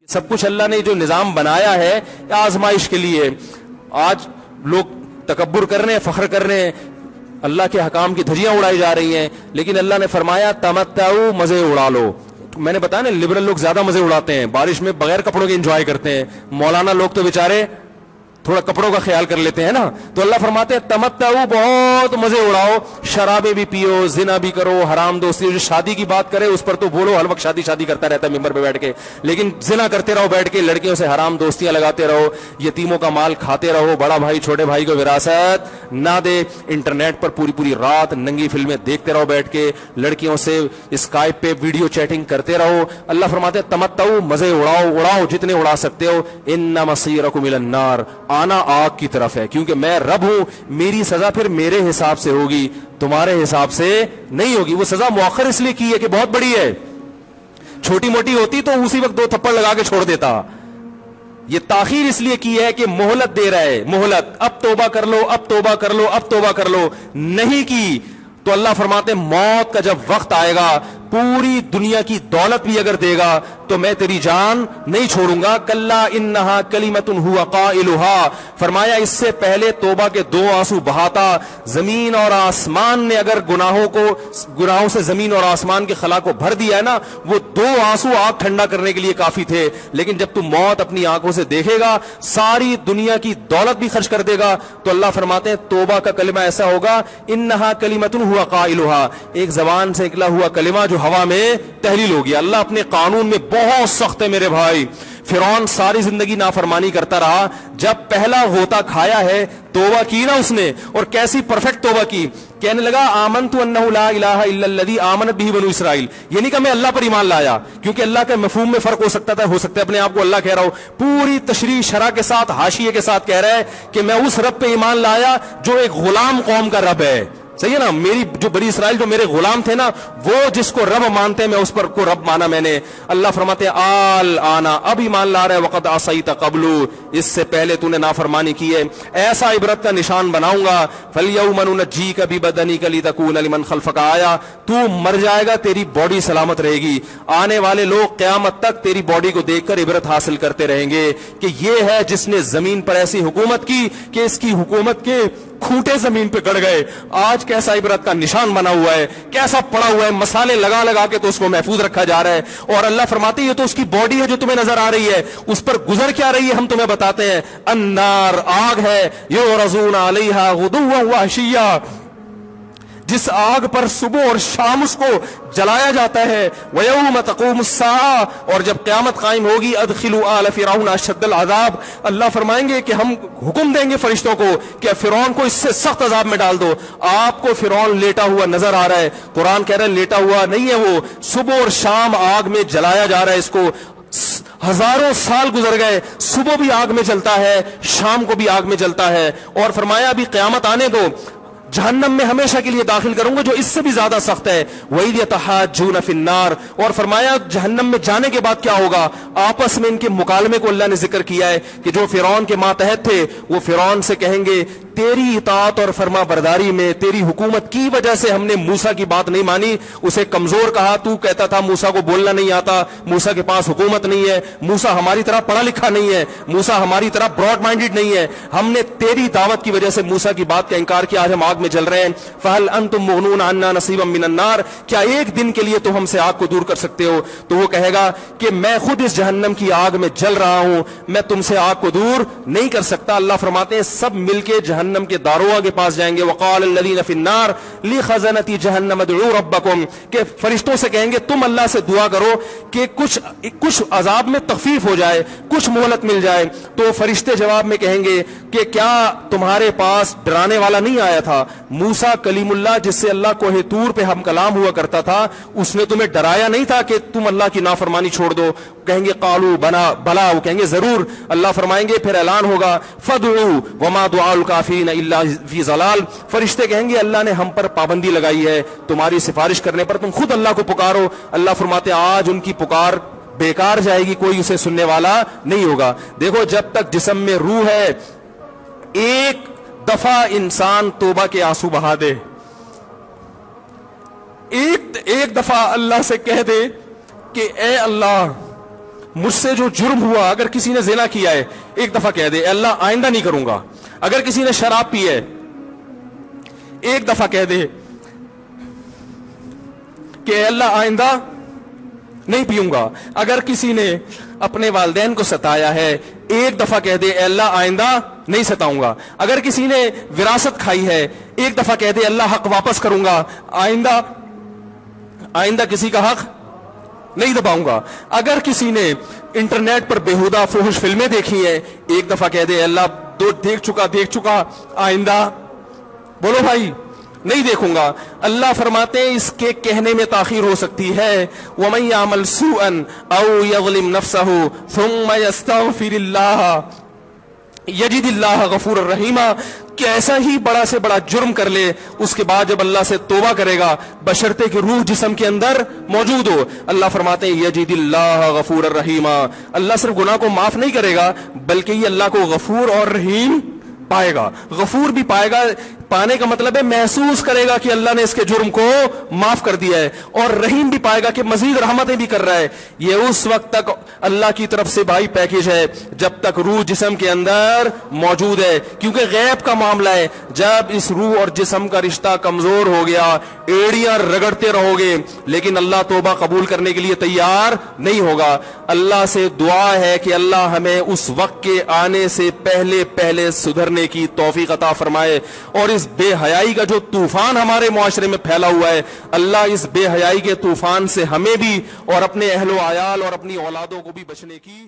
سب کچھ اللہ نے جو نظام بنایا ہے آزمائش کے لیے. آج لوگ تکبر کر رہے ہیں, فخر کر رہے ہیں, اللہ کے حکام کی دھجیاں اڑائی جا رہی ہیں, لیکن اللہ نے فرمایا تمتعوا, مزے اڑا لو. میں نے بتایا نا, لبرل لوگ زیادہ مزے اڑاتے ہیں, بارش میں بغیر کپڑوں کے انجوائے کرتے ہیں. مولانا لوگ تو بیچارے تھوڑا کپڑوں کا خیال کر لیتے ہیں نا. تو اللہ فرماتے ہیں تمتعوا, بہت مزے اڑاؤ, شرابیں بھی پیو, زنا بھی کرو, حرام دوستی. جو شادی کی بات کرے اس پر تو بولو, ہر وقت شادی شادی کرتا رہتا ہے ممبر پہ بیٹھ کے, لیکن زنا کرتے رہو بیٹھ کے, لڑکیوں سے حرام دوستیاں لگاتے رہو, یتیموں کا مال کھاتے رہو, بڑا بھائی چھوٹے بھائی کو وراثت نہ دے, انٹرنیٹ پر پوری پوری رات ننگی فلمیں دیکھتے رہو بیٹھ کے, لڑکیوں سے اسکائپ پہ ویڈیو چیٹنگ کرتے رہو. اللہ فرماتے ہیں تمتعوا, مزے اڑاؤ, اڑاؤ جتنے اڑا سکتے ہو. ان مصیرکم الی النار, آنا آگ کی طرف ہے, کیونکہ میں رب ہوں, میری سزا پھر میرے حساب سے ہوگی, تمہارے حساب سے نہیں ہوگی. وہ سزا مؤخر اس لیے کی ہے کہ بہت بڑی ہے, چھوٹی موٹی ہوتی تو اسی وقت 2 تھپڑ لگا کے چھوڑ دیتا. یہ تاخیر اس لیے کی ہے کہ مہلت دے رہا ہے, مہلت, اب توبہ کر لو, اب توبہ کر لو, اب توبہ کر لو. نہیں کی تو اللہ فرماتے ہیں موت کا جب وقت آئے گا, پوری دنیا کی دولت بھی اگر دے گا تو میں تیری جان نہیں چھوڑوں گا. کلا انہا کلمۃ ہوا قائلھا, فرمایا اس سے پہلے توبہ کے 2 آنسو بہاتا. زمین اور آسمان نے اگر گناہوں سے زمین اور آسمان کے خلا کو بھر دیا ہے نا, وہ 2 آنسو آگ ٹھنڈا کرنے کے لیے کافی تھے. لیکن جب تم موت اپنی آنکھوں سے دیکھے گا, ساری دنیا کی دولت بھی خرچ کر دے گا, تو اللہ فرماتے ہیں توبہ کا کلمہ ایسا ہوگا, انہا کلمۃ ہوا قائلھا, ایک زبان سے نکلا ہوا کلمہ جو ہوا میں تحلیل ہو گیا. اللہ اپنے قانون میں بہت سخت ہے میرے بھائی. فرعون ساری زندگی نافرمانی کرتا رہا, جب پہلا غوطہ کھایا ہے توبہ کی نا اس نے, اور کیسی پرفیکٹ توبہ کی. کہنے لگا آمنت انہ لا الہ الا الذی آمنت بہ بنو اسرائیل, یہ نہیں کہ میں اللہ پر ایمان لایا, کیونکہ اللہ کے مفہوم میں فرق ہو سکتا ہے اپنے آپ کو اللہ کہہ رہا ہو. پوری تشریح شرح کے ساتھ, حاشیے کے ساتھ کہہ رہا ہے کہ میں اس رب پہ ایمان لایا جو ایک غلام قوم کا رب ہے. صحیح ہے نا, میری جو بنی اسرائیل جو میرے غلام تھے نا, وہ جس کو رب مانتے ہیں میں اس پر کو رب مانا میں نے. اللہ فرماتے ہیں آل آنا, اب ایمان لا رہے, وقد عصیت قبل, اس سے پہلے تو نے نافرمانی کی ہے. ایسا عبرت کا نشان بناؤں گا. فالیوم ننجیک ببدنک لتکون لمن خلفک آیا, تو مر جائے گا, تیری باڈی سلامت رہے گی. آنے والے لوگ قیامت تک تیری باڈی کو دیکھ کر عبرت حاصل کرتے رہیں گے کہ یہ ہے جس نے زمین پر ایسی حکومت کی کہ اس کی حکومت کے کھوٹے زمین پہ گڑ گئے. آج کیسا عبرت کا نشان بنا ہوا ہے, کیسا پڑا ہوا ہے, مسالے لگا لگا کے تو اس کو محفوظ رکھا جا رہا ہے. اور اللہ فرماتے ہیں یہ تو اس کی باڈی ہے جو تمہیں نظر آ رہی ہے, اس پر گزر کیا رہی ہے ہم تمہیں بتاتے ہیں. النار, آگ ہے, یعرضون علیہا غدوا وعشیا, جس آگ پر صبح اور شام اس کو جلایا جاتا ہے. وَيَوْمَ تَقُومُ السَّاعَةُ, اور جب قیامت قائم ہوگی, أَدْخِلُوا آلَ فِرْعَوْنَ أَشَدَّ الْعَذَابِ, اللہ فرمائیں گے کہ ہم حکم دیں گے فرشتوں کو کہ فرعون کو اس سے سخت عذاب میں ڈال دو. آپ کو فرعون لیٹا ہوا نظر آ رہا ہے, قرآن کہہ رہا ہے لیٹا ہوا نہیں ہے, وہ صبح اور شام آگ میں جلایا جا رہا ہے. اس کو ہزاروں سال گزر گئے, صبح بھی آگ میں جلتا ہے, شام کو بھی آگ میں جلتا ہے. اور فرمایا ابھی قیامت آنے دو, جہنم میں ہمیشہ کے لیے داخل کروں گا جو اس سے بھی زیادہ سخت ہے. وَإِذْ يَتَحَاجُّونَ فِي النَّارِ, اور فرمایا جہنم میں جانے کے بعد کیا ہوگا, آپس میں ان کے مکالمے کو اللہ نے ذکر کیا ہے کہ جو فرعون کے ماتحت تھے وہ فرعون سے کہیں گے تیری اطاعت اور فرما برداری میں, تیری حکومت کی وجہ سے ہم نے موسیٰ کی بات نہیں مانی, اسے کمزور کہا. تو کہتا تھا موسیٰ کو بولنا نہیں آتا, موسیٰ کے پاس حکومت نہیں ہے, موسیٰ ہماری طرح پڑھا لکھا نہیں ہے, موسیٰ ہماری طرح براڈ مائنڈڈ نہیں ہے, ہم نے تیری دعوت کی وجہ سے موسیٰ کی بات کا انکار کیا, آج ہم آگ میں جل رہے ہیں. فَهَلْ أَنْتُمْ مُغْنُونَ عَنَّا نَصِيبًا مِّنَ النَّارِ, کیا ایک دن کے لیے تو ہم سے آگ کو دور کر سکتے ہو. تو وہ کہے گا کہ میں خود اس جہنم کی آگ میں جل رہا ہوں, میں تم سے آگ کو دور نہیں کر سکتا. اللہ فرماتے ہیں سب مل کے جہنم کے داروغ کے پاس جائیں گے. وقال الذين في النار لخزنة جهنم ادعوا ربكم, کہ فرشتوں سے کہیں گے تم اللہ سے دعا کرو کہ کچھ عذاب میں تخفیف ہو جائے, کچھ مہلت مل جائے. تو فرشتے جواب میں کہیں گے کہ کیا تمہارے پاس ڈرانے والا نہیں آیا تھا, موسیٰ کلیم اللہ جس سے اللہ کوہ طور پہ ہم کلام ہوا کرتا تھا, اس نے تمہیں ڈرایا نہیں تھا کہ تم اللہ کی نافرمانی چھوڑ دو. کہیں گے قالوا بلا, وہ کہیں گے ضرور. اللہ فرمائیں گے پھر اعلان ہوگا فادعوا وما دعاء الکافرین الا فی ضلال, فرشتے کہیں گے اللہ نے ہم پر پابندی لگائی ہے تمہاری سفارش کرنے پر, تم خود اللہ کو پکارو. اللہ فرماتے آج ان کی پکار بیکار جائے گی, کوئی اسے سننے والا نہیں ہوگا. دیکھو جب تک جسم میں روح ہے, ایک دفعہ انسان توبہ کے آنسو بہا دے, ایک دفعہ اللہ سے کہہ دے کہ اے اللہ مجھ سے جو جرم ہوا، اگر کسی نے زنا کیا ہے ایک دفعہ کہہ دے اللہ آئندہ نہیں کروں گا. اگر کسی نے شراب پی ہے ایک دفعہ کہہ دے کہ اللہ آئندہ نہیں پیوں گا. اگر کسی نے اپنے والدین کو ستایا ہے ایک دفعہ کہہ دے اللہ آئندہ نہیں ستاؤں گا. اگر کسی نے وراثت کھائی ہے ایک دفعہ کہہ دے اللہ حق واپس کروں گا، آئندہ کسی کا حق نہیں دباؤں گا. اگر کسی نے انٹرنیٹ پر بیہودہ فحش فلمیں دیکھی ہیں ایک دفعہ کہہ دے اللہ دیکھ چکا آئندہ بولو بھائی نہیں دیکھوں گا. اللہ فرماتے ہیں اس کے کہنے میں تاخیر ہو سکتی ہے. وَمَن يَعْمَلْ سُوءًا أَوْ يَظْلِمْ نَفْسَهُ ثُمَّ يَسْتَغْفِرِ اللَّهَ یجد اللہ غفور الرحیم، کہ ایسا ہی بڑا سے بڑا جرم کر لے اس کے بعد جب اللہ سے توبہ کرے گا بشرطے کہ روح جسم کے اندر موجود ہو، اللہ فرماتے ہیں یجد اللہ غفور الرحیم، اللہ صرف گناہ کو معاف نہیں کرے گا بلکہ یہ اللہ کو غفور اور رحیم پائے گا. غفور بھی پائے گا، پانے کا مطلب ہے محسوس کرے گا کہ اللہ نے اس کے جرم کو معاف کر دیا ہے، اور رحیم بھی پائے گا کہ مزید رحمتیں بھی کر رہا ہے. یہ اس وقت تک اللہ کی طرف سے بھائی پیکیج ہے جب تک روح جسم کے اندر موجود ہے، کیونکہ غیب کا معاملہ ہے. جب اس روح اور جسم کا رشتہ کمزور ہو گیا ایڑیاں رگڑتے رہو گے لیکن اللہ توبہ قبول کرنے کے لیے تیار نہیں ہوگا. اللہ سے دعا ہے کہ اللہ ہمیں اس وقت کے آنے سے پہلے سدھرنے کی توفیق عطا فرمائے، اور اس بے حیائی کا جو طوفان ہمارے معاشرے میں پھیلا ہوا ہے اللہ اس بے حیائی کے طوفان سے ہمیں بھی اور اپنے اہل و عیال اور اپنی اولادوں کو بھی بچنے کی